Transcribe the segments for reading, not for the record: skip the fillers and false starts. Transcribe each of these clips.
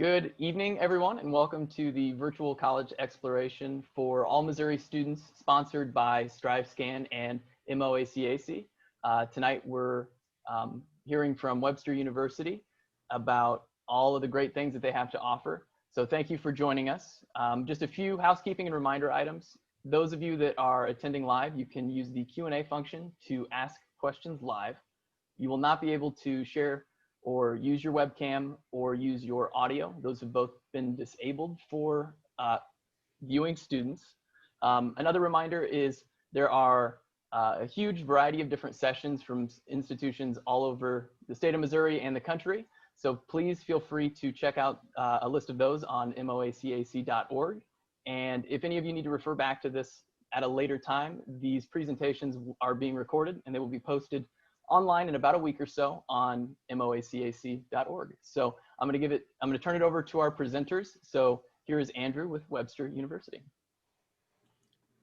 Good evening, everyone, and welcome to the Virtual College Exploration for all Missouri students, sponsored by StriveScan and MOACAC. Tonight, we're hearing from Webster University about all of the great things that they have to offer. So thank you for joining us. Just a few housekeeping and reminder items. Those of you that are attending live, you can use the Q&A function to ask questions live. You will not be able to share or use your webcam or use your audio. Those have both been disabled for viewing students. Another reminder is there are a huge variety of different sessions from institutions all over the state of Missouri and the country. So please feel free to check out a list of those on moacac.org. And if any of you need to refer back to this at a later time, these presentations are being recorded and they will be posted online in about a week or so on moacac.org. So I'm going to turn it over to our presenters. So here is Andrew with Webster University.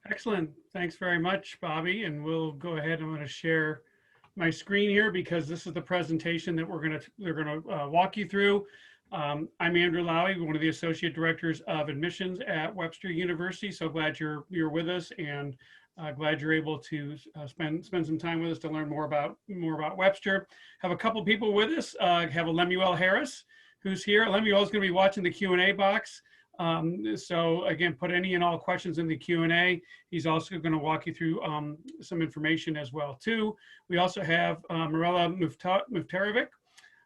Excellent. Thanks very much, Bobby. And we'll go ahead. I'm going to share my screen here because this is the presentation that we're going to walk you through. I'm Andrew Lowy, one of the associate directors of admissions at Webster University. So glad you're with us, and glad you're able to spend some time with us to learn more about Webster. Have a couple people with us. Have a Lemuel Harris, who's here. Lemuel is going to be watching the Q&A box. So again, put any and all questions in the Q&A. He's also going to walk you through some information as well too. We also have Mirella Muftarovic.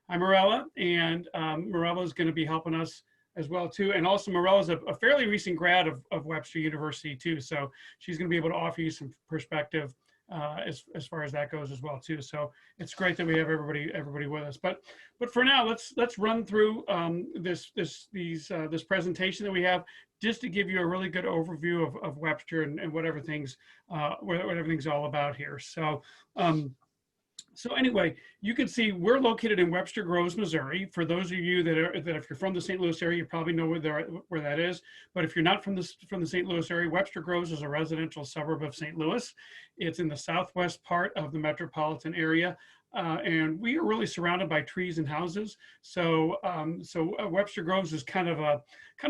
Hi, Mirella, and Mirella is going to be helping us as well too. And also Mirella is a fairly recent grad of Webster University too. So she's going to be able to offer you some perspective as far as that goes as well too. So it's great that we have everybody with us. But for now, let's run through this presentation that we have, just to give you a really good overview of Webster and what everything's all about here. So anyway, you can see we're located in Webster Groves, Missouri. For those of you that if you're from the St. Louis area, you probably know where that is. But if you're not from the St. Louis area, Webster Groves is a residential suburb of St. Louis. It's in the southwest part of the metropolitan area. And we are really surrounded by trees and houses. So Webster Groves is kind of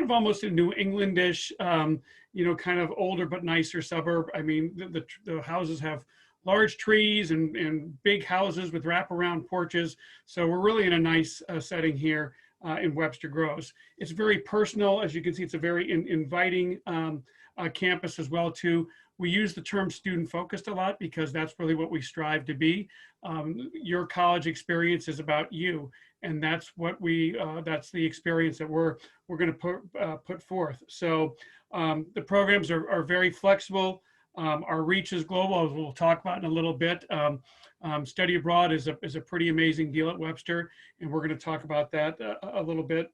almost a New Englandish, kind of older but nicer suburb. I mean, the houses have large trees and big houses with wraparound porches. So we're really in a nice setting here in Webster Groves. It's very personal. As you can see, it's a very inviting campus as well too. We use the term student focused a lot because that's really what we strive to be. Your college experience is about you. And that's what that's the experience that we're going to put forth. So the programs are very flexible. Our reach is global, as we'll talk about in a little bit. Study abroad is a pretty amazing deal at Webster, and we're going to talk about that a little bit.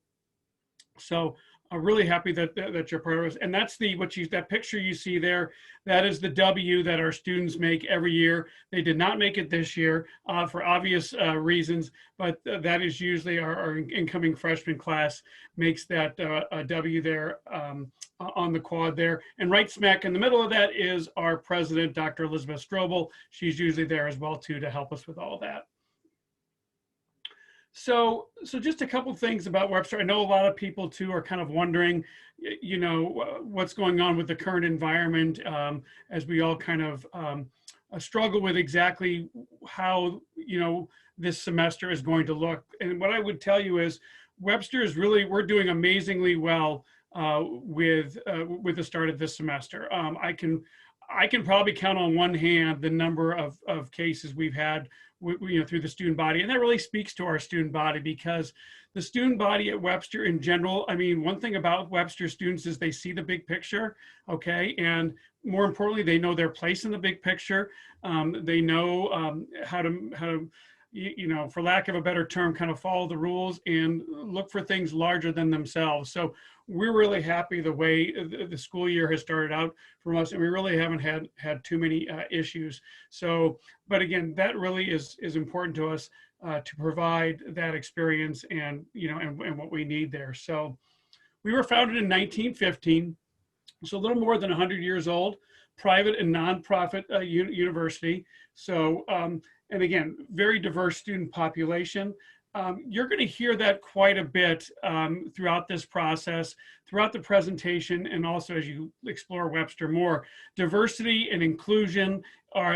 So I'm really happy that you're part of us. And that's that picture you see there. That is the W that our students make every year. They did not make it this year for obvious reasons, but that is usually our incoming freshman class makes that a W there on the quad there. And right smack in the middle of that is our president, Dr. Elizabeth Strobel. She's usually there as well too to help us with all that. So just a couple things about Webster. I know a lot of people too are kind of wondering, what's going on with the current environment as we all kind of struggle with exactly how, this semester is going to look. And what I would tell you is Webster is we're doing amazingly well with the start of this semester. I can probably count on one hand the number of cases we've had through the student body. And that really speaks to our student body, because the student body at Webster in general, I mean, one thing about Webster students is they see the big picture, okay? And more importantly, they know their place in the big picture. They know how to, for lack of a better term, kind of follow the rules and look for things larger than themselves. So we're really happy the way the school year has started out from us, and we really haven't had too many issues. So, but again, that really is important to us to provide that experience and and what we need there. So, we were founded in 1915, so a little more than 100 years old, private and nonprofit university. So, and again, very diverse student population. You're going to hear that quite a bit throughout this process, throughout the presentation, and also as you explore Webster more. Diversity and inclusion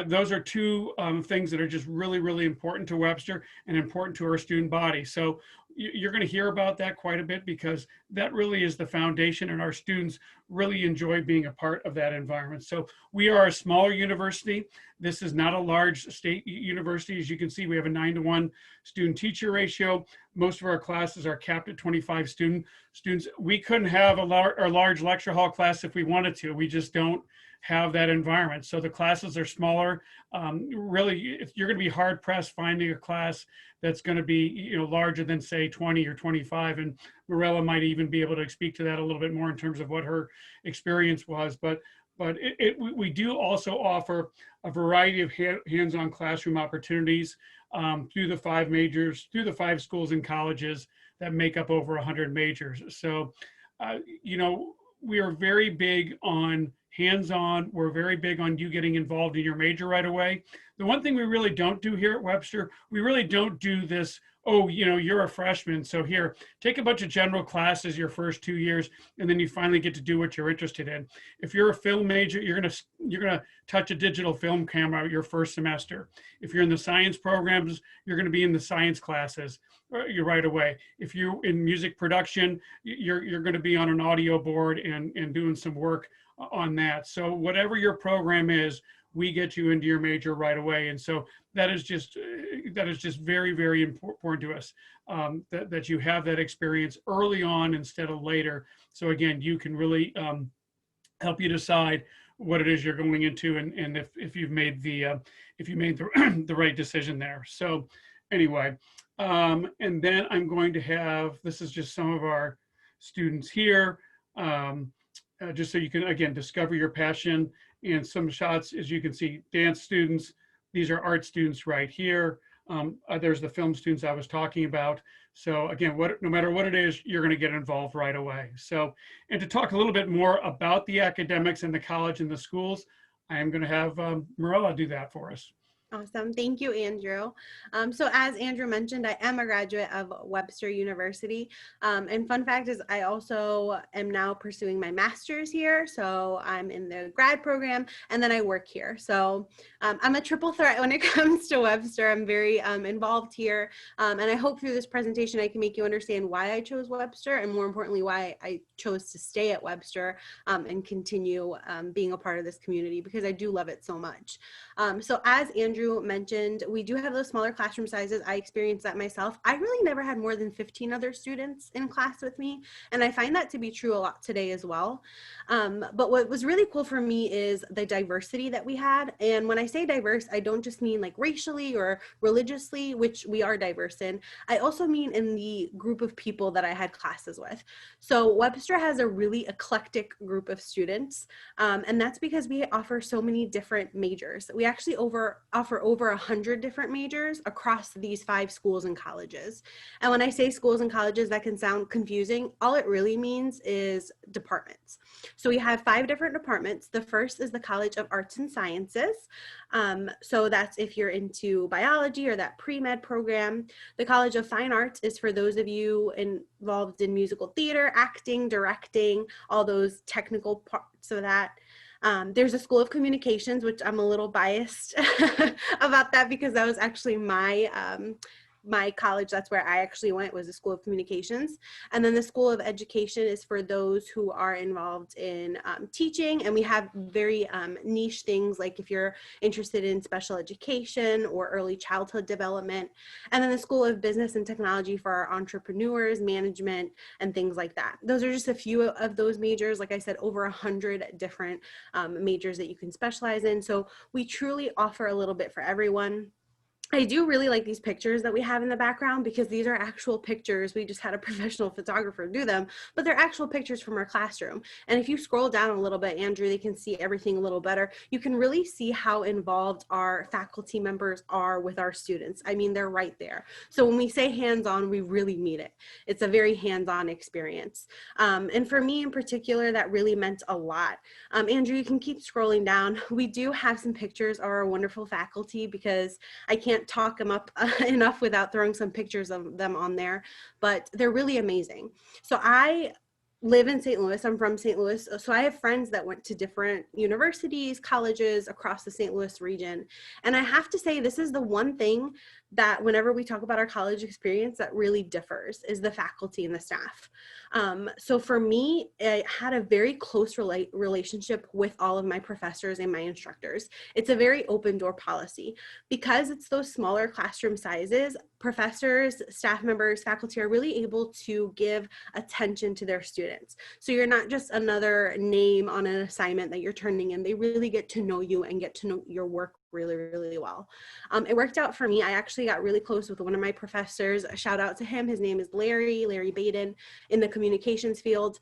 those are two things that are just really, really important to Webster and important to our student body. So you're going to hear about that quite a bit because that really is the foundation, and our students really enjoy being a part of that environment. So we are a smaller university. This is not a large state university. As you can see, we have a 9-to-1 student-teacher ratio. Most of our classes are capped at 25 students. We couldn't have a large lecture hall class if we wanted to. We just don't have that environment. So the classes are smaller. Really, you're going to be hard pressed finding a class that's going to be larger than say 20 or 25. And Morella might even be able to speak to that a little bit more in terms of what her experience was. But we do also offer a variety of hands-on classroom opportunities through the 5 majors, through the 5 schools and colleges that make up over 100 majors. So, we are very big on hands-on. We're very big on you getting involved in your major right away. The one thing we really don't do here at Webster, we really don't do this, oh, you're a freshman, so here, take a bunch of general classes your first 2 years, and then you finally get to do what you're interested in. If you're a film major, you're gonna touch a digital film camera your first semester. If you're in the science programs, you're gonna be in the science classes right away. If you're in music production, you're gonna be on an audio board and doing some work on that. So whatever your program is, we get you into your major right away. And so that is just very, very important to us, that you have that experience early on instead of later. So again, you can really help you decide what it is you're going into, and if you've made the the right decision there. So anyway, and then I'm going to have, this is just some of our students here. Just so you can, again, discover your passion, and some shots, as you can see, dance students. These are art students right here. There's the film students I was talking about. So again, no matter what it is, you're going to get involved right away. So, and to talk a little bit more about the academics and the college and the schools, I am going to have Morella do that for us. Awesome. Thank you, Andrew. So as Andrew mentioned, I am a graduate of Webster University. And fun fact is I also am now pursuing my master's here. So I'm in the grad program and then I work here. So I'm a triple threat when it comes to Webster. I'm very involved here. And I hope through this presentation I can make you understand why I chose Webster, and more importantly, why I chose to stay at Webster and continue being a part of this community, because I do love it so much. So as Andrew mentioned, we do have those smaller classroom sizes. I experienced that myself. I really never had more than 15 other students in class with me, and I find that to be true a lot today as well. But what was really cool for me is the diversity that we had. And when I say diverse, I don't just mean like racially or religiously, which we are diverse in. I also mean in the group of people that I had classes with. So Webster has a really eclectic group of students, and that's because we offer so many different majors. We actually offer over 100 different majors across these 5 schools and colleges. And when I say schools and colleges, that can sound confusing. All it really means is departments. So we have 5 different departments. The first is the College of Arts and Sciences. So that's if you're into biology or that pre-med program. The College of Fine Arts is for those of you involved in musical theater, acting, directing, all those technical parts of that. There's a School of Communications, which I'm a little biased about that because that was actually my college. That's where I actually went, was the School of Communications. And then the School of Education is for those who are involved in teaching. And we have very niche things, like if you're interested in special education or early childhood development. And then the School of Business and Technology for our entrepreneurs, management, and things like that. Those are just a few of those majors. Like I said, over 100 different majors that you can specialize in. So we truly offer a little bit for everyone. I do really like these pictures that we have in the background because these are actual pictures. We just had a professional photographer do them, but they're actual pictures from our classroom. And if you scroll down a little bit, Andrew, they can see everything a little better. You can really see how involved our faculty members are with our students. I mean, they're right there. So when we say hands-on, we really mean it. It's a very hands-on experience. And for me in particular, that really meant a lot. Andrew, you can keep scrolling down. We do have some pictures of our wonderful faculty because I can't can't talk them up enough without throwing some pictures of them on there, but they're really amazing. So I live in St. Louis. I'm from St. Louis. So I have friends that went to different universities, colleges across the St. Louis region. And I have to say, this is the one thing that whenever we talk about our college experience that really differs is the faculty and the staff. So for me, I had a very close relationship with all of my professors and my instructors. It's a very open door policy. Because it's those smaller classroom sizes, professors, staff members, faculty are really able to give attention to their students. So you're not just another name on an assignment that you're turning in. They really get to know you and get to know your work really, really well. It worked out for me. I actually got really close with one of my professors. A shout out to him. His name is Larry Baden in the communications field.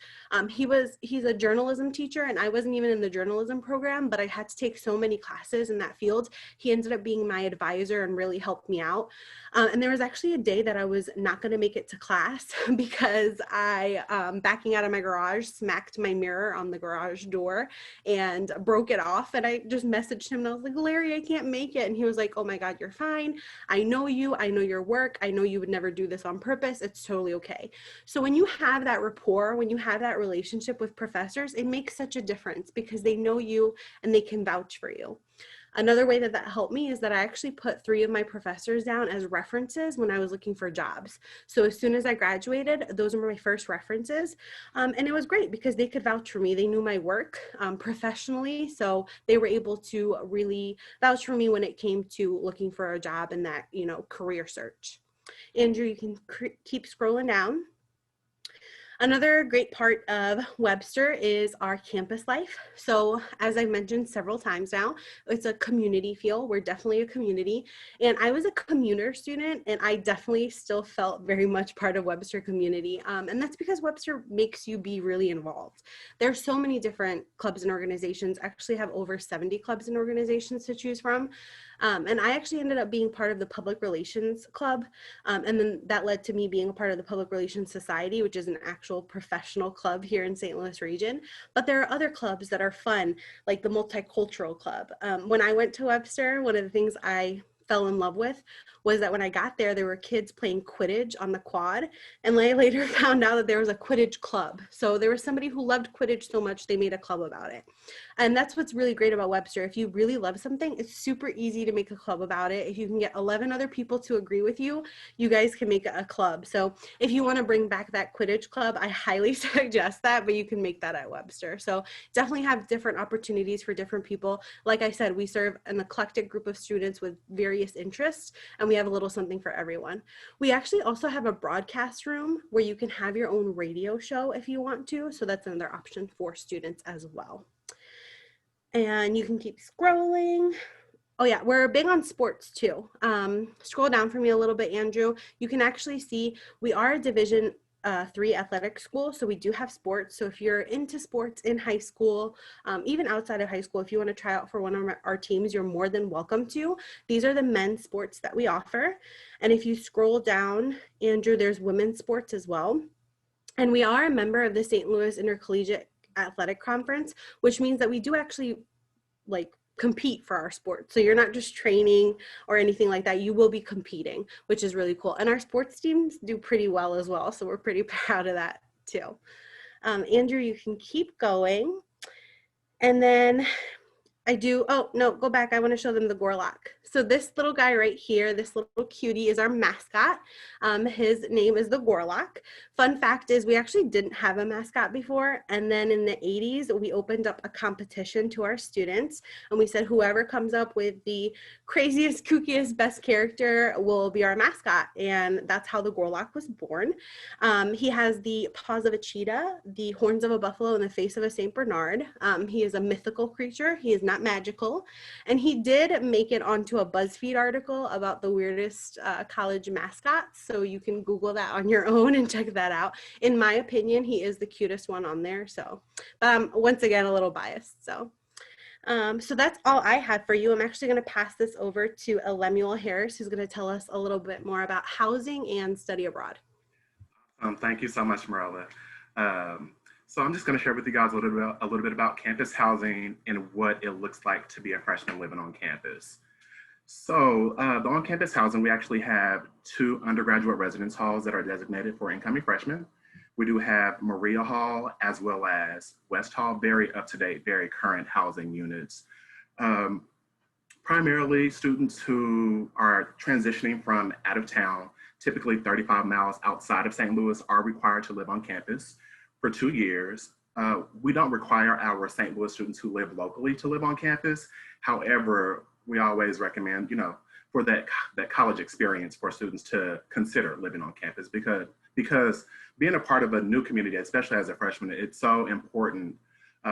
He's a journalism teacher, and I wasn't even in the journalism program, but I had to take so many classes in that field. He ended up being my advisor and really helped me out. And there was actually a day that I was not going to make it to class because I, backing out of my garage, smacked my mirror on the garage door and broke it off. And I just messaged him and I was like, Larry, I can't make it. And he was like, oh my God, you're fine. I know you. I know your work. I know you would never do this on purpose. It's totally okay. So when you have that rapport, when you have that relationship with professors, it makes such a difference because they know you and they can vouch for you. Another way that helped me is that I actually put 3 of my professors down as references when I was looking for jobs. So as soon as I graduated, those were my first references. And it was great because they could vouch for me. They knew my work professionally. So they were able to really vouch for me when it came to looking for a job in that, career search. Andrew, you can keep scrolling down. Another great part of Webster is our campus life. So as I've mentioned several times now, it's a community feel. We're definitely a community. And I was a commuter student, and I definitely still felt very much part of Webster community. And that's because Webster makes you be really involved. There's so many different clubs and organizations. I actually have over 70 clubs and organizations to choose from. And I actually ended up being part of the Public Relations Club. And then that led to me being a part of the Public Relations Society, which is an actual professional club here in St. Louis region. But there are other clubs that are fun, like the Multicultural Club. When I went to Webster, one of the things I fell in love with was that when I got there were kids playing Quidditch on the quad, and I later found out that there was a Quidditch club. So there was somebody who loved Quidditch so much they made a club about it. And that's what's really great about Webster. If you really love something, it's super easy to make a club about it. If you can get 11 other people to agree with you, you guys can make a club. So if you want to bring back that Quidditch club, I highly suggest that, but you can make that at Webster. So definitely have different opportunities for different people. Like I said, we serve an eclectic group of students with various interests, and we have a little something for everyone. We actually also have a broadcast room where you can have your own radio show if you want to. So that's another option for students as well. And you can keep scrolling. Oh yeah, we're big on sports too. Scroll down for me a little bit, Andrew. You can actually see we are a Division III athletic school, so we do have sports. So if you're into sports in high school, even outside of high school, if you want to try out for one of our teams, you're more than welcome to. These are the men's sports that we offer. And if you scroll down, Andrew, there's women's sports as well. And we are a member of the St. Louis Intercollegiate Athletic Conference, which means that we do actually compete for our sport. So you're not just training or anything like that. You will be competing, which is really cool. And our sports teams do pretty well as well. So we're pretty proud of that too. Andrew, you can keep going. And then oh no, go back. I want to show them the Gorlock. So this little guy right here, this little cutie is our mascot. His name is the Gorlock. Fun fact is we actually didn't have a mascot before. And then in the 80s, we opened up a competition to our students. And we said, whoever comes up with the craziest, kookiest, best character will be our mascot. And that's how the Gorlock was born. He has the paws of a cheetah, the horns of a buffalo, and the face of a St. Bernard. He is a mythical creature. He is not magical. And he did make it onto a BuzzFeed article about the weirdest college mascots. So you can Google that on your own and check that out. In my opinion, he is the cutest one on there. So once again, a little biased. So that's all I had for you. I'm actually going to pass this over to Lemuel Harris, who's going to tell us a little bit more about housing and study abroad. Thank you so much, Marella. So I'm just going to share with you guys a little bit about campus housing and what it looks like to be a freshman living on campus. So the on-campus housing, we actually have 2 undergraduate residence halls that are designated for incoming freshmen. We do have Maria Hall as well as West Hall, very up-to-date, very current housing units. Um, Primarily students who are transitioning from out of town, typically 35 miles outside of St. Louis, are required to live on campus for 2 years. We don't require our St. Louis students who live locally to live on campus. However, we always recommend, for that college experience for students to consider living on campus because being a part of a new community, especially as a freshman, it's so important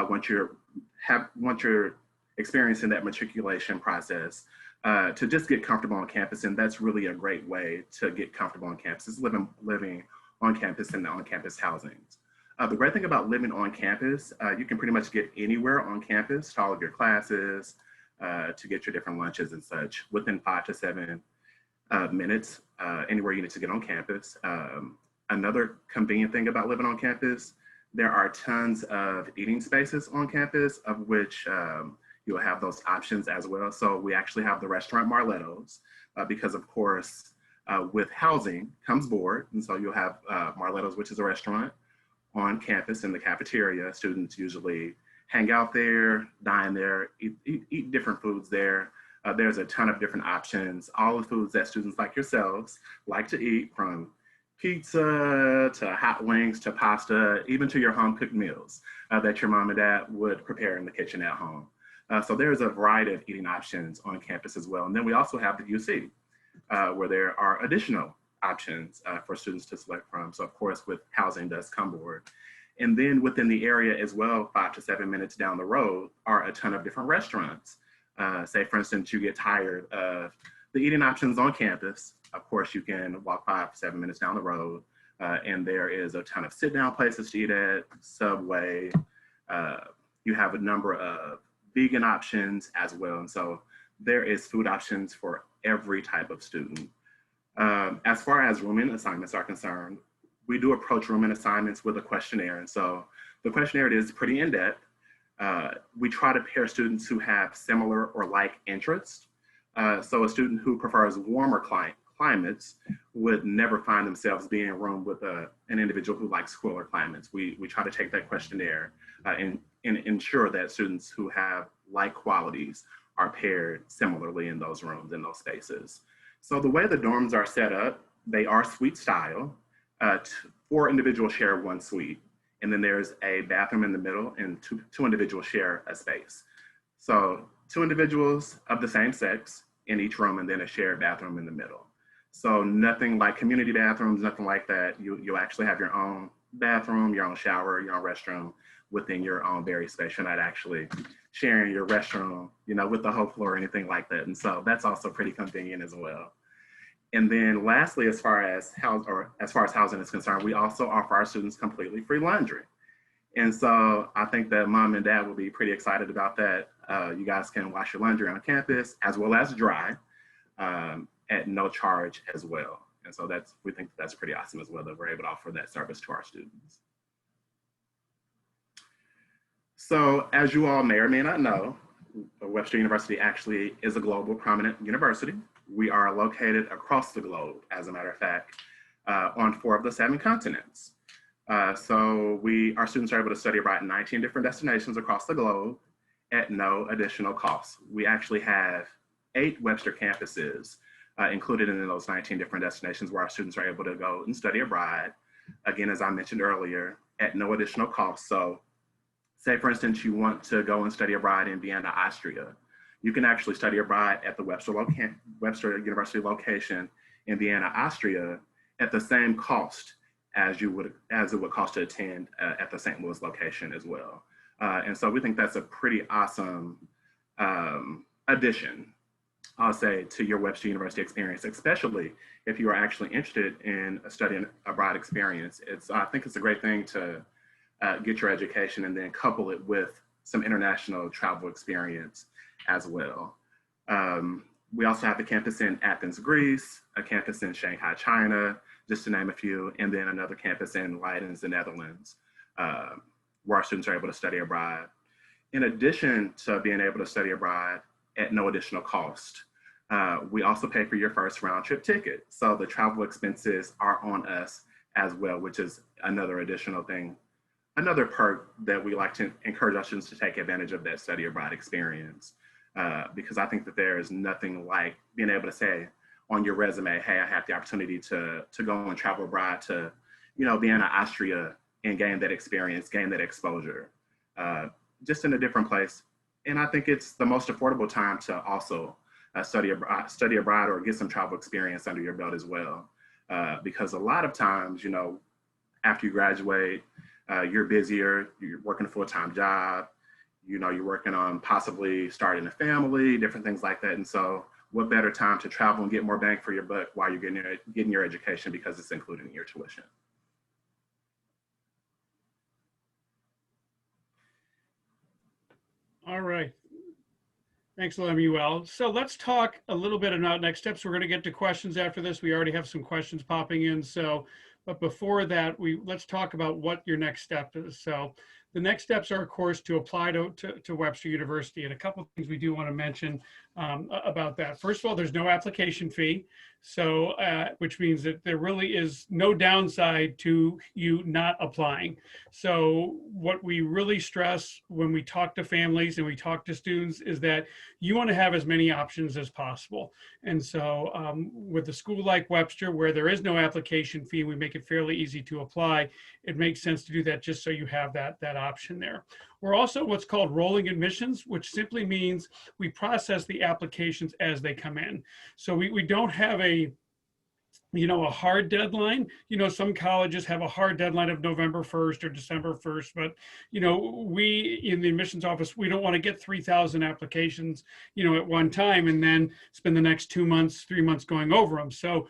once you're experiencing that matriculation process to just get comfortable on campus. And that's really a great way to get comfortable on campus, is living on campus and on-campus housings. The great thing about living on campus, you can pretty much get anywhere on campus to all of your classes, to get your different lunches and such within 5 to 7 minutes, anywhere you need to get on campus. Another convenient thing about living on campus, there are tons of eating spaces on campus, of which you'll have those options as well. So we actually have the restaurant Marletto's because, of course, with housing comes board. And so you'll have Marletto's, which is a restaurant on campus in the cafeteria. Students usually hang out there, dine there, eat different foods there. There's a ton of different options, all the foods that students like yourselves like to eat, from pizza to hot wings to pasta, even to your home cooked meals that your mom and dad would prepare in the kitchen at home. So there's a variety of eating options on campus as well. And then we also have the UC, where there are additional options for students to select from. So of course, with housing does come board. And then within the area as well, 5 to 7 minutes down the road, are a ton of different restaurants. Say, for instance, you get tired of the eating options on campus. Of course, you can walk 5 to 7 minutes down the road, and there is a ton of sit-down places to eat at, Subway. You have a number of vegan options as well. And so there is food options for every type of student. As far as rooming assignments are concerned, we do approach rooming assignments with a questionnaire. And so the questionnaire is pretty in-depth. We try to pair students who have similar or like interests. So a student who prefers warmer climates would never find themselves being in a room with an individual who likes cooler climates. We try to take that questionnaire and ensure that students who have like qualities are paired similarly in those rooms, in those spaces. So the way the dorms are set up, they are suite style. 4 individuals share 1 suite. And then there's a bathroom in the middle, and two individuals share a space. So 2 individuals of the same sex in each room, and then a shared bathroom in the middle. So nothing like community bathrooms, nothing like that. You'll actually have your own bathroom, your own shower, your own restroom within your own very space. You're not actually sharing your restroom, with the whole floor or anything like that. And so that's also pretty convenient as well. And then lastly, as far as housing is concerned, we also offer our students completely free laundry. And so I think that mom and dad will be pretty excited about that. You guys can wash your laundry on campus as well as dry at no charge as well. And so we think that's pretty awesome as well, that we're able to offer that service to our students. So as you all may or may not know, Webster University actually is a global prominent university. We are located across the globe, as a matter of fact, on 4 of the 7 continents. So our students are able to study abroad in 19 different destinations across the globe at no additional cost. We actually have 8 Webster campuses included in those 19 different destinations where our students are able to go and study abroad. Again, as I mentioned earlier, at no additional cost. So say, for instance, you want to go and study abroad in Vienna, Austria. You can actually study abroad at the Webster University location in Vienna, Austria, at the same cost as it would cost to attend at the St. Louis location as well. And so we think that's a pretty awesome addition, I'll say, to your Webster University experience, especially if you are actually interested in a study abroad experience. I think it's a great thing to get your education and then couple it with some international travel experience as well. We also have a campus in Athens, Greece, a campus in Shanghai, China, just to name a few, and then another campus in Leiden, the Netherlands, where our students are able to study abroad. In addition to being able to study abroad at no additional cost, We also pay for your first round trip ticket. So the travel expenses are on us as well, which is another additional thing, another perk that we like to encourage our students to take advantage of that study abroad experience. Because I think that there is nothing like being able to say on your resume, hey, I had the opportunity to go and travel abroad to, be in Austria and gain that experience, gain that exposure, just in a different place. And I think it's the most affordable time to also study abroad or get some travel experience under your belt as well. Because a lot of times, after you graduate, you're busier, you're working a full-time job, you're working on possibly starting a family, different things like that. And so what better time to travel and get more bang for your buck while you're getting your education, because it's included in your tuition. All right. Thanks, Lemuel. So let's talk a little bit about next steps. We're going to get to questions after this. We already have some questions popping in. But before that, let's talk about what your next step is. So the next steps are, of course, to apply to Webster University. And a couple of things we do want to mention about that. First of all, there's no application fee. So, which means that there really is no downside to you not applying. So what we really stress when we talk to families and we talk to students is that you want to have as many options as possible. And so with a school like Webster, where there is no application fee, we make it fairly easy to apply. It makes sense to do that just so you have that option there. We're also what's called rolling admissions, which simply means we process the applications as they come in. So we don't have a hard deadline. Some colleges have a hard deadline of November 1st or December 1st, but, we in the admissions office, we don't want to get 3,000 applications, at one time and then spend the next 2 months, 3 months going over them. So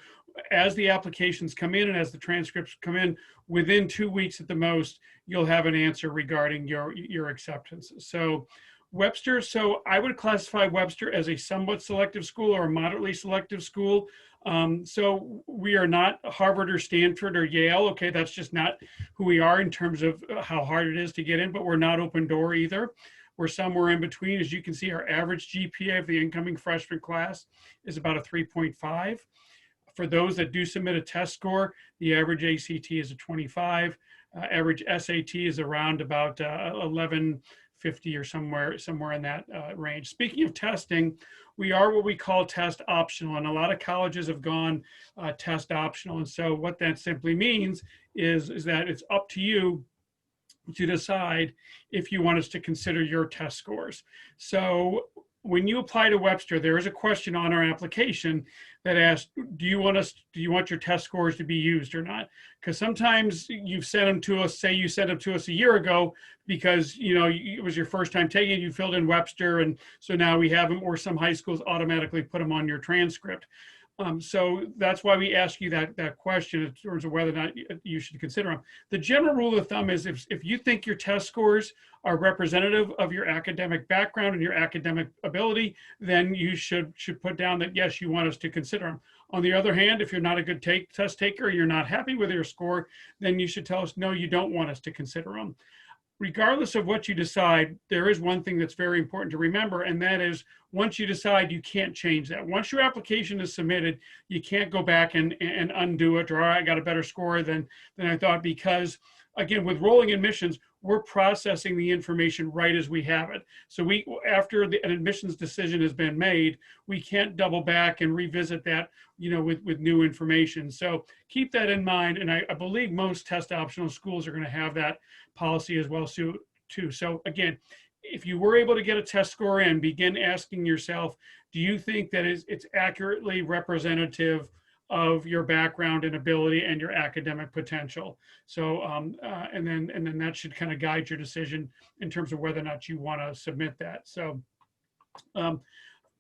as the applications come in and as the transcripts come in, within 2 weeks at the most, you'll have an answer regarding your acceptance. So Webster, so I would classify Webster as a somewhat selective school or a moderately selective school. So we are not Harvard or Stanford or Yale. Okay, that's just not who we are in terms of how hard it is to get in, but we're not open door either. We're somewhere in between. As you can see, our average GPA of the incoming freshman class is about a 3.5. For those that do submit a test score, the average ACT is a 25. Average SAT is around about 1150 or somewhere in that range. Speaking of testing, we are what we call test optional, and a lot of colleges have gone test optional. And so what that simply means is that it's up to you to decide if you want us to consider your test scores. So when you apply to Webster, there is a question on our application that asks, do you want your test scores to be used or not? Because sometimes you've sent them to us, say you sent them to us a year ago because it was your first time taking it, you filled in Webster, and so now we have them, or some high schools automatically put them on your transcript. So that's why we ask you that question in terms of whether or not you should consider them. The general rule of thumb is if you think your test scores are representative of your academic background and your academic ability, then you should put down that, yes, you want us to consider them. On the other hand, if you're not a good test taker, you're not happy with your score, then you should tell us, no, you don't want us to consider them. Regardless of what you decide, there is one thing that's very important to remember, and that is once you decide, you can't change that. Once your application is submitted, you can't go back and undo it, or I got a better score than I thought, because again, with rolling admissions, we're processing the information right as we have it. So after an admissions decision has been made, we can't double back and revisit that, with new information. So keep that in mind. And I believe most test optional schools are going to have that policy as well too. So again, if you were able to get a test score in, begin asking yourself, do you think that it's accurately representative of your background and ability and your academic potential? So, and then that should kind of guide your decision in terms of whether or not you want to submit that. So,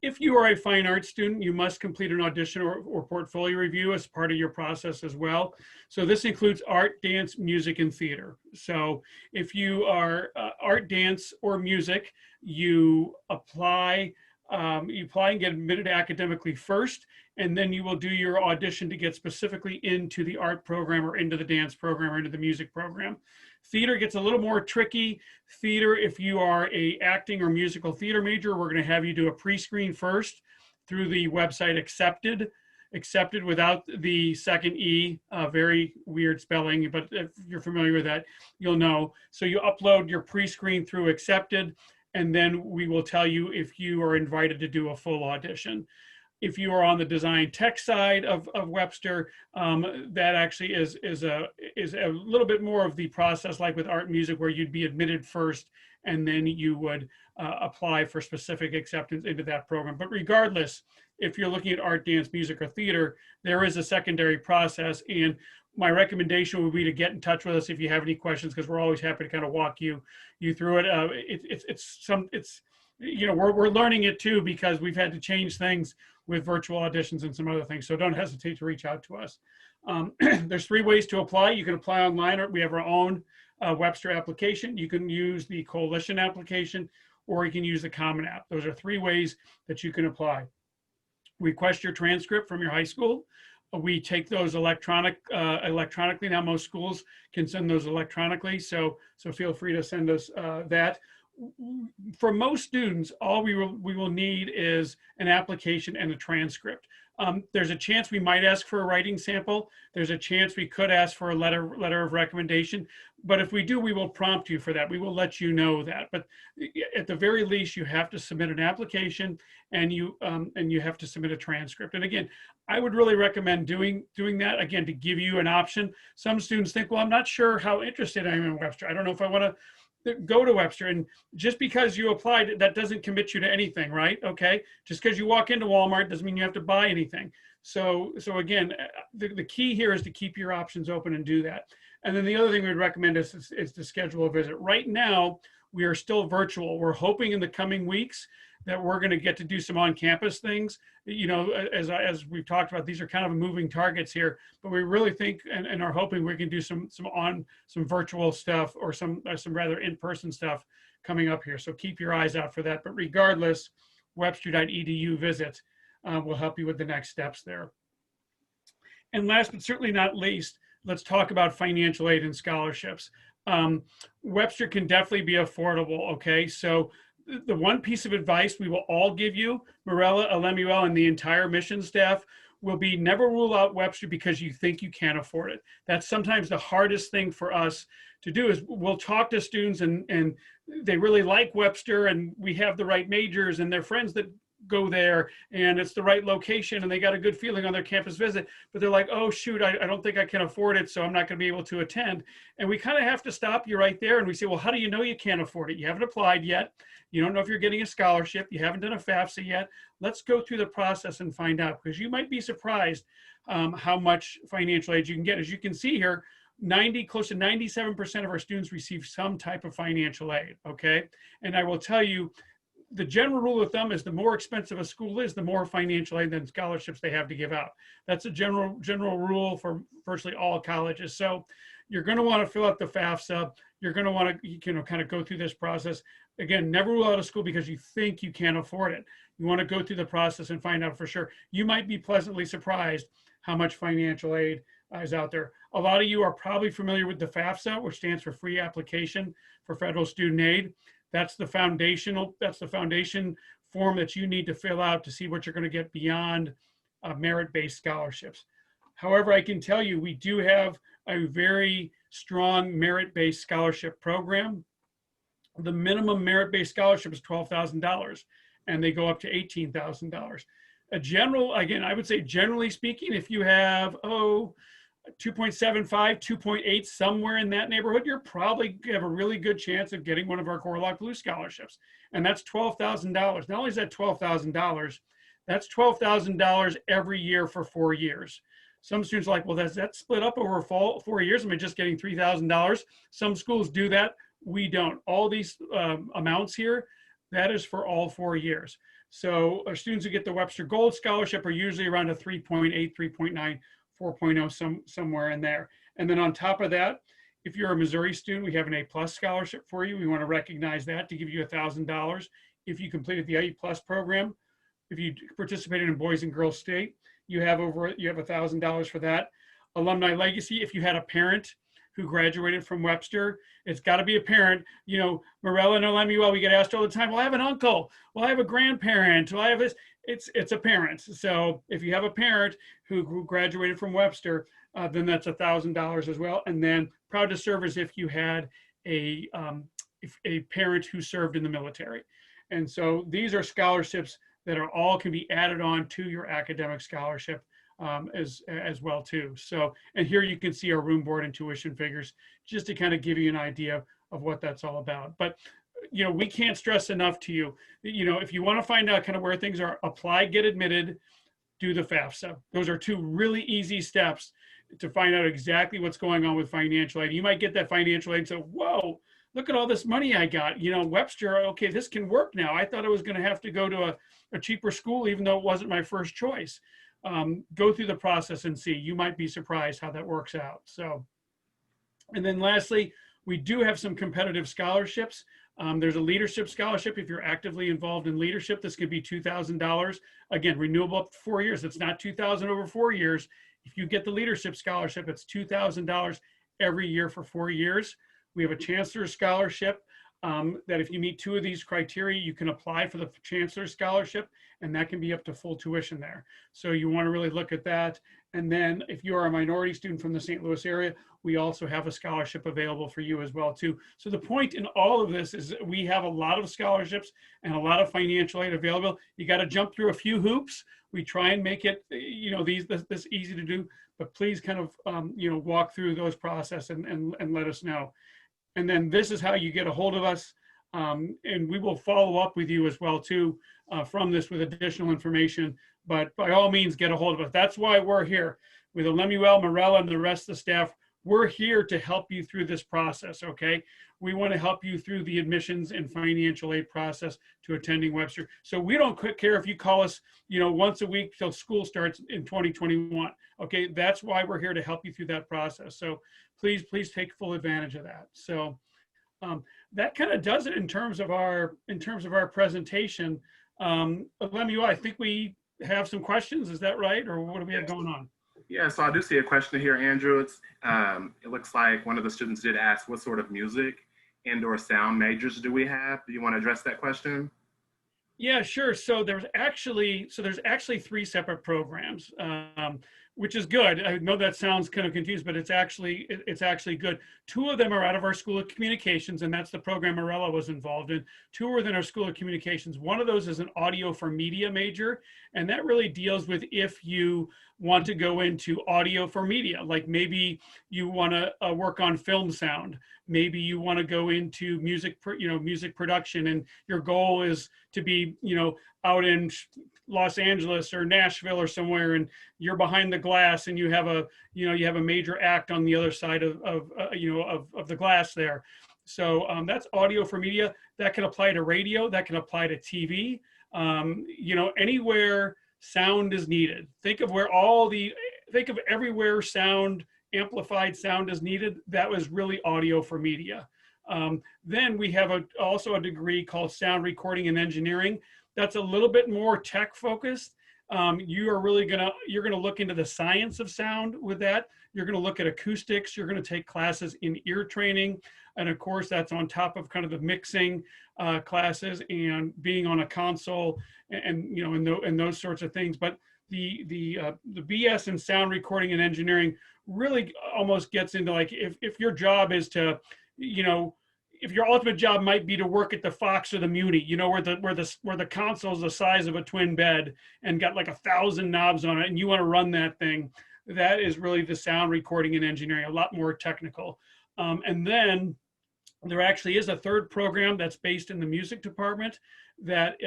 if you are a fine arts student, you must complete an audition or portfolio review as part of your process as well. So this includes art, dance, music, and theater. So if you are art, dance, or music, you apply and get admitted academically first, and then you will do your audition to get specifically into the art program or into the dance program or into the music program. Theater gets a little more tricky. Theater, if you are a acting or musical theater major, we're going to have you do a pre-screen first. through the website accepted without the second E, very weird spelling, but if you're familiar with that, you'll know. So you upload your pre-screen through accepted, and then we will tell you if you are invited to do a full audition. If you are on the design tech side of Webster, that actually is a little bit more of the process like with art and music, where you'd be admitted first and then you would apply for specific acceptance into that program. But regardless, if you're looking at art, dance, music, or theater, there is a secondary process. And my recommendation would be to get in touch with us if you have any questions, because we're always happy to kind of walk you through it. It's you know, we're learning it too, because we've had to change things with virtual auditions and some other things. So don't hesitate to reach out to us. There's 3 ways to apply. You can apply online, or we have our own Webster application. You can use the Coalition application, or you can use the Common App. Those are 3 ways that you can apply. Request your transcript from your high school. We take those electronically. Now most schools can send those electronically, so feel free to send us that. For most students, all we will need is an application and a transcript. There's a chance we might ask for a writing sample. There's a chance we could ask for a letter of recommendation. But if we do, we will prompt you for that. We will let you know that. But at the very least, you have to submit an application, and you have to submit a transcript. And again, I would really recommend doing that, again, to give you an option. Some students think, well, I'm not sure how interested I am in Webster. I don't know if I want to go to Webster. And just because you applied, that doesn't commit you to anything, right? Okay. Just because you walk into Walmart doesn't mean you have to buy anything. So again, the key here is to keep your options open and do that. And then the other thing we would recommend is to schedule a visit. Right now, we are still virtual. We're hoping in the coming weeks that we're going to get to do some on-campus things. You know, as we've talked about, these are kind of moving targets here, but we really think and are hoping we can do some virtual stuff, or some rather in-person stuff coming up here. So keep your eyes out for that. But regardless, webster.edu visit will help you with the next steps there. And last but certainly not least, let's talk about financial aid and scholarships. Webster can definitely be affordable, okay? So the one piece of advice we will all give you, Morella, Lemuel, and the entire mission staff, will be never rule out Webster because you think you can't afford it. That's sometimes the hardest thing for us to do. Is we'll talk to students and they really like Webster, and we have the right majors, and their friends that go there, and it's the right location, and they got a good feeling on their campus visit, but they're like, oh shoot, I don't think I can afford it, so I'm not going to be able to attend. And we kind of have to stop you right there, and we say, well, how do you know you can't afford it? You haven't applied yet. You don't know if you're getting a scholarship. You haven't done a FAFSA yet. Let's go through the process and find out, because you might be surprised how much financial aid you can get. As you can see here, close to 97% of our students receive some type of financial aid, okay? And I will tell you, the general rule of thumb is the more expensive a school is, the more financial aid and scholarships they have to give out. That's a general rule for virtually all colleges. So you're going to want to fill out the FAFSA. You're going to want to kind of go through this process. Again, never rule out a school because you think you can't afford it. You want to go through the process and find out for sure. You might be pleasantly surprised how much financial aid is out there. A lot of you are probably familiar with the FAFSA, which stands for Free Application for Federal Student Aid. That's the foundation form that you need to fill out to see what you're going to get beyond merit-based scholarships. However, I can tell you we do have a very strong merit-based scholarship program. The minimum merit-based scholarship is $12,000, and they go up to $18,000. Again, I would say generally speaking, if you have 2.75, 2.8, somewhere in that neighborhood, you're probably have a really good chance of getting one of our Gorlock Blue scholarships. And that's $12,000. Not only is that $12,000, that's $12,000 every year for 4 years. Some students are like, well, does that split up over 4 years? Am I just getting $3,000? Some schools do that. We don't. All these amounts here, that is for all 4 years. So our students who get the Webster Gold Scholarship are usually around a 3.8, 3.9, 4.0, somewhere in there. And then on top of that, if you're a Missouri student, we have an A+ scholarship for you. We want to recognize that to give you $1,000 if you completed the A+ program. If you participated in Boys and Girls State, you have $1,000 for that. Alumni Legacy, if you had a parent who graduated from Webster, it's got to be a parent. You know, Morella and Lemuel, we get asked all the time, well, I have an uncle, well, I have a grandparent, well, I have this. it's a parent. So if you have a parent who graduated from Webster, then that's $1,000 as well. And then proud to serve as if you had a parent who served in the military. And so these are scholarships that are all can be added on to your academic scholarship as well too. So, and here you can see our room, board, and tuition figures, just to kind of give you an idea of what that's all about. But you know, we can't stress enough to you, you know, if you want to find out kind of where things are, apply, get admitted, do the FAFSA. Those are two really easy steps to find out exactly what's going on with financial aid. You might get that financial aid and say, whoa, look at all this money I got. You know, Webster, okay, this can work now. I thought I was going to have to go to a cheaper school, even though it wasn't my first choice. Go through the process and see. You might be surprised how that works out. So, and then lastly, we do have some competitive scholarships. There's a leadership scholarship. If you're actively involved in leadership, this could be $2,000. Again, renewable up to 4 years. It's not $2,000 over 4 years. If you get the leadership scholarship, it's $2,000 every year for 4 years. We have a chancellor's scholarship that if you meet 2 of these criteria, you can apply for the chancellor's scholarship, and that can be up to full tuition there. So you want to really look at that. And then if you are a minority student from the St. Louis area, we also have a scholarship available for you as well too. So the point in all of this is that we have a lot of scholarships and a lot of financial aid available. You got to jump through a few hoops. We try and make it, you know, this easy to do, but please kind of, you know, walk through those process and let us know. And then this is how you get a hold of us. And we will follow up with you as well too from this with additional information, but by all means get a hold of us. That's why we're here with Lemuel, Morella, and the rest of the staff. We're here to help you through this process, okay? We want to help you through the admissions and financial aid process to attending Webster. So we don't care if you call us, you know, once a week till school starts in 2021, okay? That's why we're here to help you through that process. So please take full advantage of that. So that kind of does it in terms of our presentation. Lemuel, I think we have some questions. Is that right? Or what do we have going on? Yeah, so I do see a question here, Andrew. It's, it looks like one of the students did ask, what sort of music, indoor sound majors do we have? Do you want to address that question? Yeah, sure. So there's actually 3 separate programs, which is good. I know that sounds kind of confused, but it's actually good. 2 of them are out of our School of Communications, and that's the program Morella was involved in. 2 are within our School of Communications. One of those is an audio for media major, and that really deals with if you want to go into audio for media, like maybe you want to work on film sound, maybe you want to go into music production, and your goal is to be, you know, out in Los Angeles or Nashville or somewhere, and you're behind the glass and you have a major act on the other side of the glass there. So that's audio for media. That can apply to radio, that can apply to TV, you know, anywhere sound is needed. Think of everywhere amplified sound is needed. That was really audio for media. Then we have also a degree called sound recording and engineering. That's a little bit more tech focused. You're gonna look into the science of sound with that. You're gonna look at acoustics. You're gonna take classes in ear training, and of course that's on top of kind of the mixing classes and being on a console and you know and those sorts of things. But the BS in sound recording and engineering really almost gets into like if your job is to, you know, if your ultimate job might be to work at the Fox or the Muni, you know, where the console is the size of a twin bed and got like 1,000 knobs on it, and you want to run that thing, that is really the sound recording and engineering, a lot more technical. And then there actually is a 3rd program that's based in the music department that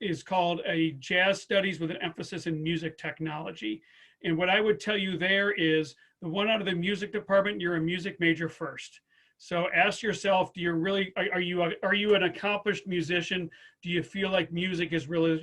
is called a jazz studies with an emphasis in music technology. And what I would tell you there is the one out of the music department, you're a music major first. So ask yourself, do you really, are you an accomplished musician? Do you feel like music is really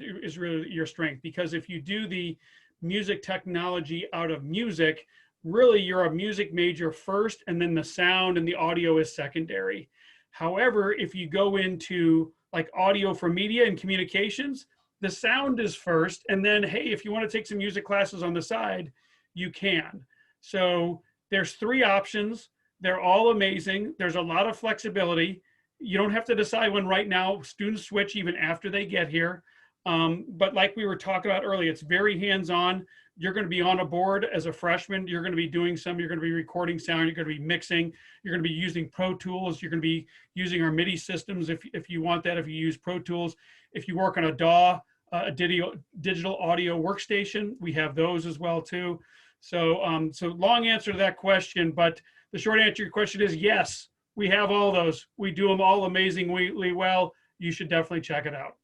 your strength? Because if you do the music technology out of music, really you're a music major first, and then the sound and the audio is secondary. However, if you go into like audio for media and communications, the sound is first, and then, hey, if you want to take some music classes on the side, you can. So there's 3 options. They're all amazing. There's a lot of flexibility. You don't have to decide when right now. Students switch even after they get here. But like we were talking about earlier, it's very hands-on. You're going to be on a board as a freshman. You're going to be doing you're going to be recording sound. You're going to be mixing. You're going to be using Pro Tools. You're going to be using our MIDI systems if you want that, if you use Pro Tools. If you work on a DAW, a digital audio workstation, we have those as well too. So, so long answer to that question, but the short answer to your question is yes, we have all those. We do them all amazingly well. You should definitely check it out.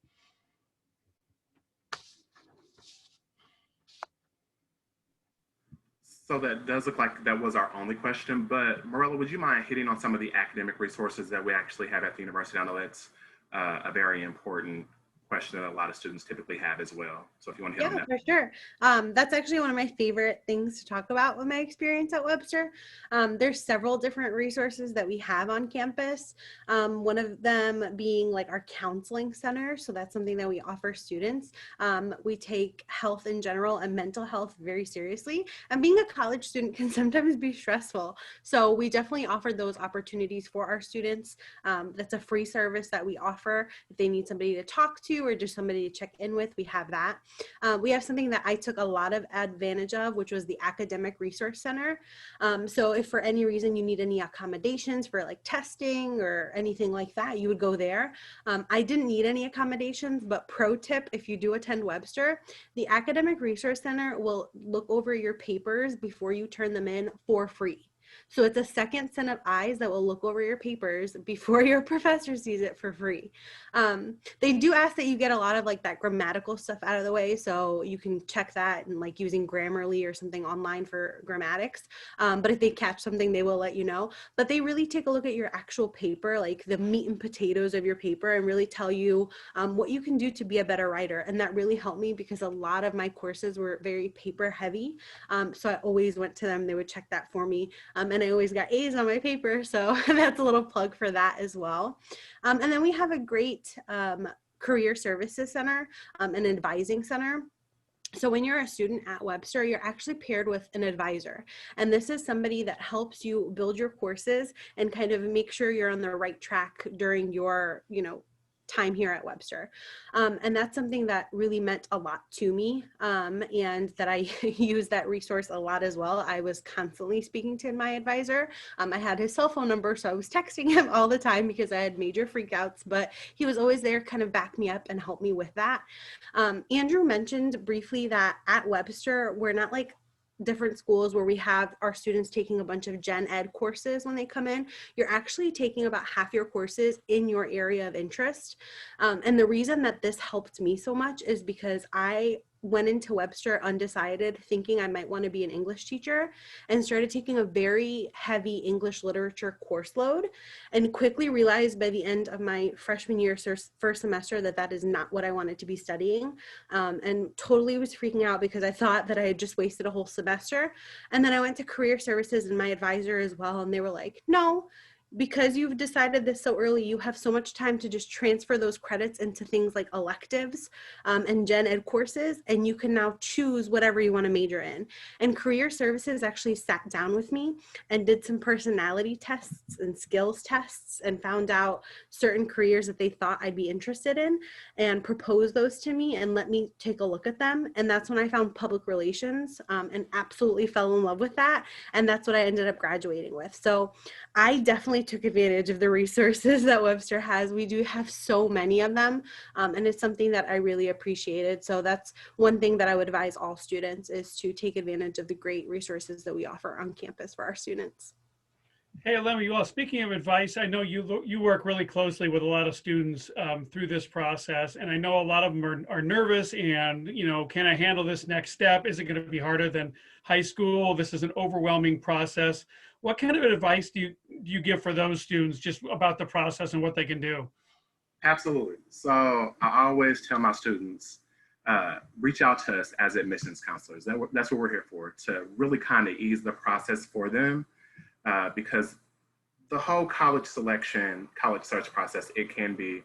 So that does look like that was our only question, but Morella, would you mind hitting on some of the academic resources that we actually have at the university? I know that's a very important question that a lot of students typically have as well. So if you want to hit on that. For sure. That's actually one of my favorite things to talk about with my experience at Webster. There's several different resources that we have on campus. One of them being like our counseling center. So that's something that we offer students. We take health in general and mental health very seriously. And being a college student can sometimes be stressful. So we definitely offer those opportunities for our students. That's a free service that we offer. If they need somebody to talk to or just somebody to check in with, we have that. We have something that I took a lot of advantage of, which was the Academic Resource Center. So if for any reason you need any accommodations for like testing or anything like that, you would go there. I didn't need any accommodations, but pro tip, if you do attend Webster, the Academic Resource Center will look over your papers before you turn them in for free. So it's a second set of eyes that will look over your papers before your professor sees it for free. They do ask that you get a lot of like that grammatical stuff out of the way, so you can check that and like using Grammarly or something online for grammatics. But if they catch something, they will let you know. But they really take a look at your actual paper, like the meat and potatoes of your paper, and really tell you what you can do to be a better writer. And that really helped me because a lot of my courses were very paper heavy. So I always went to them. They would check that for me. And I always got A's on my paper. So that's a little plug for that as well. And then we have a great career services center, an advising center. So when you're a student at Webster, you're actually paired with an advisor. And this is somebody that helps you build your courses and kind of make sure you're on the right track during your, time here at Webster. And that's something that really meant a lot to me, and that I use that resource a lot as well. I was constantly speaking to my advisor. I had his cell phone number, so I was texting him all the time because I had major freakouts, but he was always there, kind of back me up and help me with that. Andrew mentioned briefly that at Webster, we're not like different schools where we have our students taking a bunch of gen ed courses when they come in. You're actually taking about half your courses in your area of interest. And the reason that this helped me so much is because I went into Webster undecided, thinking I might want to be an English teacher, and started taking a very heavy English literature course load, and quickly realized by the end of my freshman year first semester that is not what I wanted to be studying, and totally was freaking out because I thought that I had just wasted a whole semester. And then I went to career services and my advisor as well, and they were like, no, because you've decided this so early, you have so much time to just transfer those credits into things like electives and gen ed courses, and you can now choose whatever you want to major in. And career services actually sat down with me and did some personality tests and skills tests and found out certain careers that they thought I'd be interested in and proposed those to me and let me take a look at them. And that's when I found public relations and absolutely fell in love with that. And that's what I ended up graduating with. So I definitely took advantage of the resources that Webster has. We do have so many of them, and it's something that I really appreciated. So that's one thing that I would advise all students, is to take advantage of the great resources that we offer on campus for our students. Hey, Lemmy, well, speaking of advice, I know you work really closely with a lot of students through this process, and I know a lot of them are nervous and, can I handle this next step? Is it going to be harder than high school? This is an overwhelming process. What kind of advice do you give for those students just about the process and what they can do? Absolutely. So I always tell my students, reach out to us as admissions counselors. That's what we're here for, to really kind of ease the process for them, because the whole college selection, college search process, it can be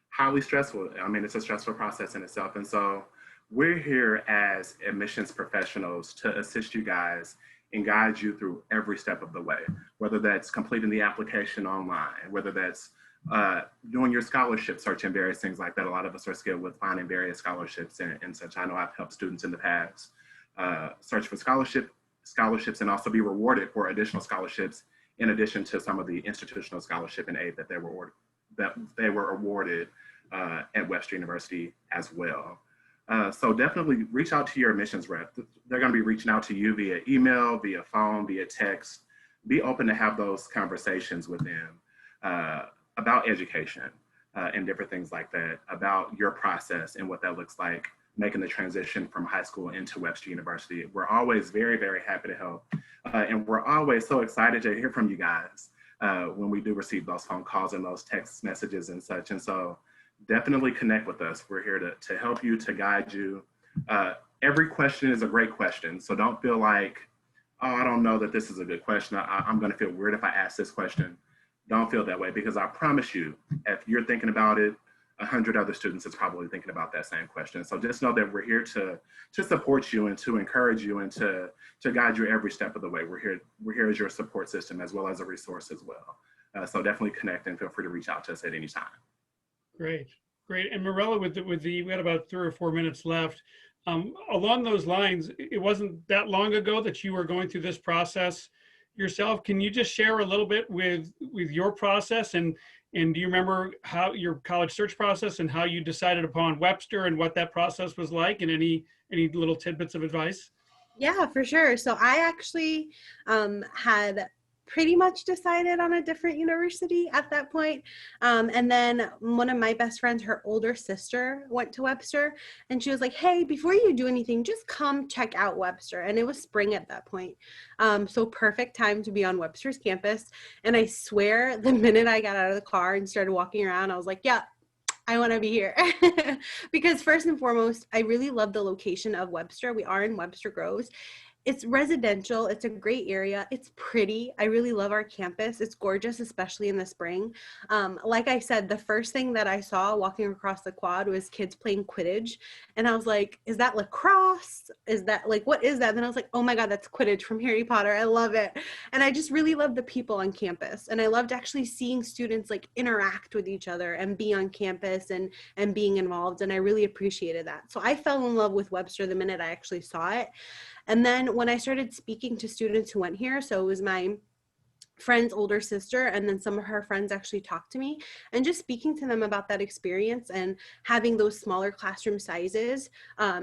highly stressful. I mean, it's a stressful process in itself. And so we're here as admissions professionals to assist you guys and guide you through every step of the way, whether that's completing the application online, whether that's doing your scholarship search and various things like that. A lot of us are skilled with finding various scholarships and such. I know I've helped students in the past search for scholarships and also be rewarded for additional scholarships in addition to some of the institutional scholarship and aid that they were awarded at Webster University as well. So definitely reach out to your admissions rep. They're going to be reaching out to you via email, via phone, via text. Be open to have those conversations with them about education and different things like that, about your process and what that looks like, making the transition from high school into Webster University. We're always very, very happy to help. And we're always so excited to hear from you guys when we do receive those phone calls and those text messages and such. And so definitely connect with us. We're here to help you, to guide you. Every question is a great question. So don't feel like, oh, I don't know that this is a good question. I'm going to feel weird if I ask this question. Don't feel that way, because I promise you, if you're thinking about it, 100 other students is probably thinking about that same question. So just know that we're here to support you and to encourage you and to guide you every step of the way. We're here as your support system as well as a resource as well. So definitely connect and feel free to reach out to us at any time. Great, great. And Morella, we had about 3 or 4 minutes left. Along those lines, it wasn't that long ago that you were going through this process yourself. Can you just share a little bit with your process, and do you remember how your college search process and how you decided upon Webster and what that process was like, and any little tidbits of advice? Yeah, for sure. So I actually had pretty much decided on a different university at that point. And then one of my best friends, her older sister, went to Webster, and she was like, hey, before you do anything, just come check out Webster. And it was spring at that point. So perfect time to be on Webster's campus. And I swear the minute I got out of the car and started walking around, I was like, yeah, I want to be here. Because first and foremost, I really love the location of Webster. We are in Webster Groves. It's residential. It's a great area. It's pretty. I really love our campus. It's gorgeous, especially in the spring. Like I said, the first thing that I saw walking across the quad was kids playing Quidditch. And I was like, is that lacrosse? Is that like, what is that? And then I was like, oh my God, that's Quidditch from Harry Potter. I love it. And I just really love the people on campus. And I loved actually seeing students like interact with each other and be on campus and being involved. And I really appreciated that. So I fell in love with Webster the minute I actually saw it. And then when I started speaking to students who went here, so it was my friend's older sister, and then some of her friends actually talked to me, and just speaking to them about that experience and having those smaller classroom sizes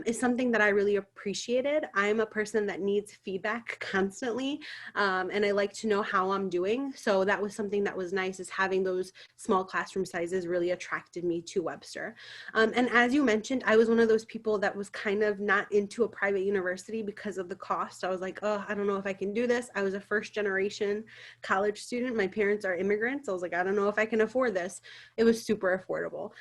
is something that I really appreciated. I'm a person that needs feedback constantly, and I like to know how I'm doing. So that was something that was nice, is having those small classroom sizes really attracted me to Webster. And as you mentioned, I was one of those people that was kind of not into a private university because of the cost. I was like, oh, I don't know if I can do this. I was a first generation college student. My parents are immigrants. I was like, I don't know if I can afford this. It was super affordable.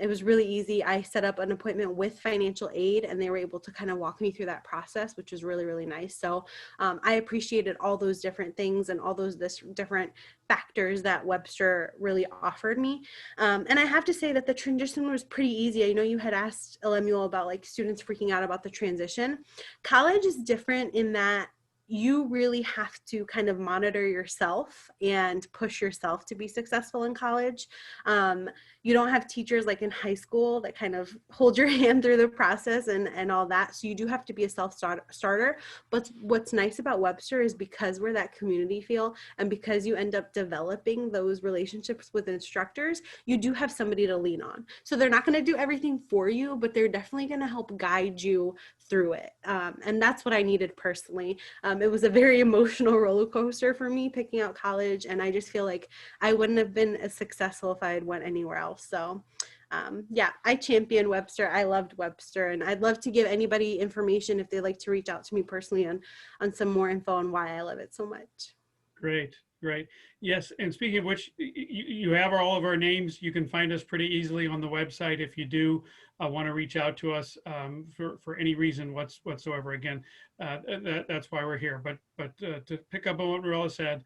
It was really easy. I set up an appointment with financial aid, and they were able to kind of walk me through that process, which was really, really nice. So I appreciated all those different things and all those different factors that Webster really offered me. And I have to say that the transition was pretty easy. I know you had asked Lemuel about like students freaking out about the transition. College is different in that you really have to kind of monitor yourself and push yourself to be successful in college. You don't have teachers like in high school that kind of hold your hand through the process and all that. So you do have to be a self-starter. But what's nice about Webster is because we're that community feel, and because you end up developing those relationships with instructors, you do have somebody to lean on. So they're not going to do everything for you, but they're definitely going to help guide you through it. And that's what I needed personally. It was a very emotional roller coaster for me picking out college, and I just feel like I wouldn't have been as successful if I had went anywhere else. So yeah, I champion Webster. I loved Webster, and I'd love to give anybody information if they'd like to reach out to me personally on some more info on why I love it so much. Great. Great. Yes. And speaking of which, you have all of our names. You can find us pretty easily on the website if you do want to reach out to us for any reason whatsoever. Again, that's why we're here. But to pick up on what Morella said,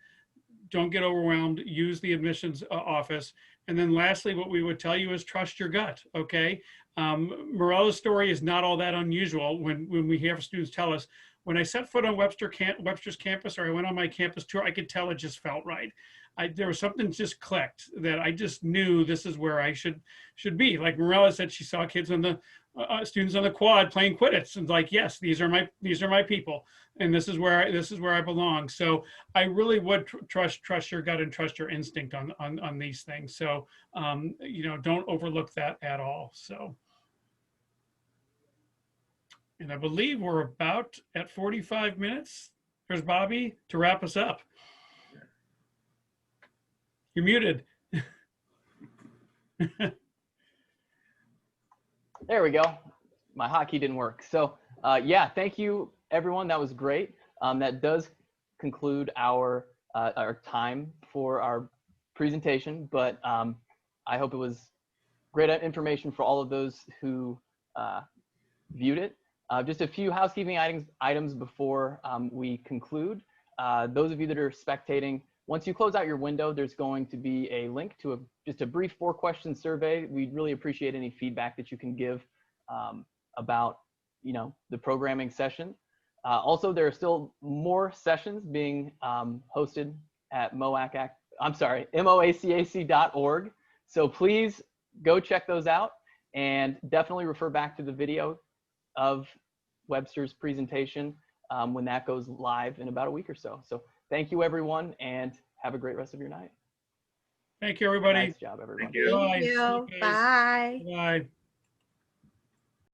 don't get overwhelmed. Use the admissions office. And then lastly, what we would tell you is trust your gut. Okay. Morella's story is not all that unusual when we hear students tell us, when I set foot on Webster's campus, or I went on my campus tour, I could tell it just felt right. There was something just clicked that I just knew this is where I should be. Like Morella said, she saw kids on the students on the quad playing Quidditch, and like, yes, these are my people, and this is where I belong. So I really would trust your gut and trust your instinct on these things. So you know, don't overlook that at all. So, and I believe we're about at 45 minutes. There's Bobby to wrap us up. You're muted. There we go. My hotkey didn't work. So yeah, thank you everyone. That was great. That does conclude our time for our presentation, but I hope it was great information for all of those who viewed it. Just a few housekeeping items before we conclude. Those of you that are spectating, once you close out your window, there's going to be a link to just a brief 4-question survey. We'd really appreciate any feedback that you can give about, you know, the programming session. Also, there are still more sessions being hosted at MOACAC. I'm sorry, MOACAC.org. So please go check those out, and definitely refer back to the video of Webster's presentation when that goes live in about a week or so. So thank you everyone, and have a great rest of your night. Thank you, everybody. Nice job, everyone. Thank you. Thank you. Bye. Bye.